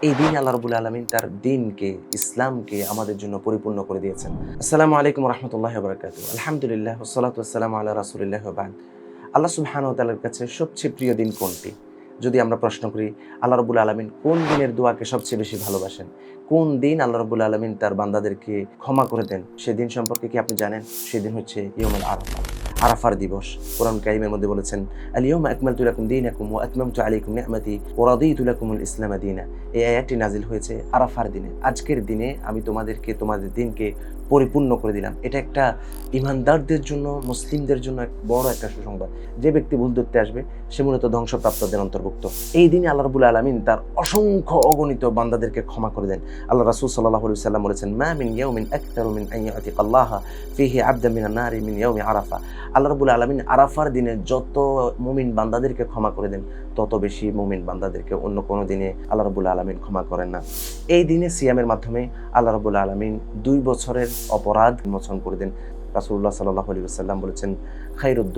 এই দিন আল্লাহ রাব্বুল আলামিন তার দ্বীনকে, ইসলামকে আমাদের জন্য পরিপূর্ণ করে দিয়েছেন। আসসালামু আলাইকুম ওয়া রাহমাতুল্লাহি ওয়া বারাকাতুহু। আলহামদুলিল্লাহ ওয়াসসালাতু ওয়াসসালামু আলা রাসূলিল্লাহি ওয়া বা'দ। আল্লাহ সুবহানাহু ওয়া তাআলার কাছে সবচেয়ে প্রিয় দিন কোনটি? যদি আমরা প্রশ্ন করি, আল্লাহ রাব্বুল আলামিন কোন দিনের দোয়াকে সবচেয়ে বেশি ভালোবাসেন? কোন দিন আল্লাহ রাব্বুল আলামিন তার বান্দাদেরকে ক্ষমা করে দেন? সেদিন সম্পর্কে কি আপনি জানেন? সেদিন হচ্ছে ইয়াউমুল আরাফা, আরাফার দিবস। কোরআন কারীমের মধ্যে বলেছেন, আল-ইয়াউমা আকমালতু লাকুম দীনাকুম ওয়া আতমামতু আলাইকুম নি'মাতি ওয়া রাদীতু লাকুমুল ইসলামা দীনা। এই আয়াতটি নাজিল হয়েছে আরাফার দিনে। আজকের দিনে আমি তোমাদের দিনকে পরিপূর্ণ করে দিলাম। এটা একটা ঈমানদারদের জন্য, মুসলিমদের জন্য এক বড় একটা সুসংবাদ। যে ব্যক্তি ভুল ধরতে আসবে সে মূলত ধ্বংসপ্রাপ্তদের অন্তর্ভুক্ত। এই দিনে আল্লাহ রাব্বুল আলামিন তার অসংখ্য অগণিত বান্দাদেরকে ক্ষমা করে দেন। আল্লাহ রাসূল সাল্লাল্লাহু আলাইহি ওয়াসাল্লাম বলেছেন, মা মিন ইয়াউমিন আকতারু মিন আন ইয়াতিকাল্লাহা ফিহি আবদান মিনান নারি মিন ইয়াউমি আরাফা। আল্লাহ রাব্বুল আলামিন আরাফার দিনে যত মুমিন বান্দাদেরকে ক্ষমা করে দেন, তত বেশি মুমিন বান্দাদেরকে অন্য কোনো দিনে আল্লাহ রাব্বুল আলামিন ক্ষমা করেন না। এই দিনে সিয়ামের মাধ্যমে আল্লাহ রাব্বুল আলামিন 2 বছরের অপরাধ মোচন করে দেন। রাসূলুল্লাহ সাল্লাল্লাহু আলাইহি ওয়াসাল্লাম বলেছেন, খায়রুদ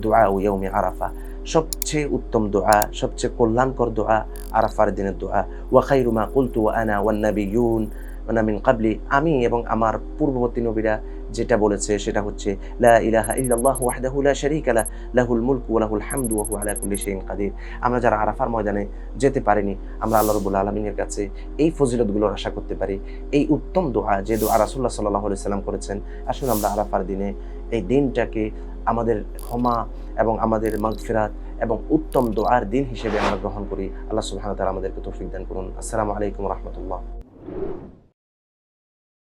দুআউ ইয়াউমি আরাফা। সবচেয়ে উত্তম দোয়া, সবচেয়ে কল্যাণকর দোয়া আরাফার দিনের দোয়া। ওয়া খায়রু মা কুলতু ওয়া আনা ওয়ান নাবিয়্যুন মিন ক্বাবলি। আমি এবং আমার পূর্ববর্তী নবীরা যেটা বলেছে সেটা হচ্ছে, লা ইলাহা ইল্লাল্লাহু ওয়াহদাহু লা শারীকা লাহু লাহুল মুলকু ওয়া লাহুল হামদু ওয়া হুয়া আলা কুল্লি শাইইন কাদির। আমরা যারা আরাফার ময়দানে যেতে পারিনি, আমরা আল্লাহ রাব্বুল আলামিনের কাছে এই ফজিলতগুলোর আশা করতে পারি। এই উত্তম দোয়া, যে দোয়া রাসূলুল্লাহ সাল্লাল্লাহু আলাইহি সাল্লাম করেছেন, আসুন আমরা আরাফার দিনে এই দিনটাকে আমাদের ক্ষমা এবং আমাদের মাগফিরাত এবং উত্তম দোয়ার দিন হিসেবে আমরা গ্রহণ করি। আল্লাহ সুবহানাহু ওয়া তাআলা আমাদেরকে তৌফিক দান করুন। আসসালামু আলাইকুম ওয়া রাহমাতুল্লাহ।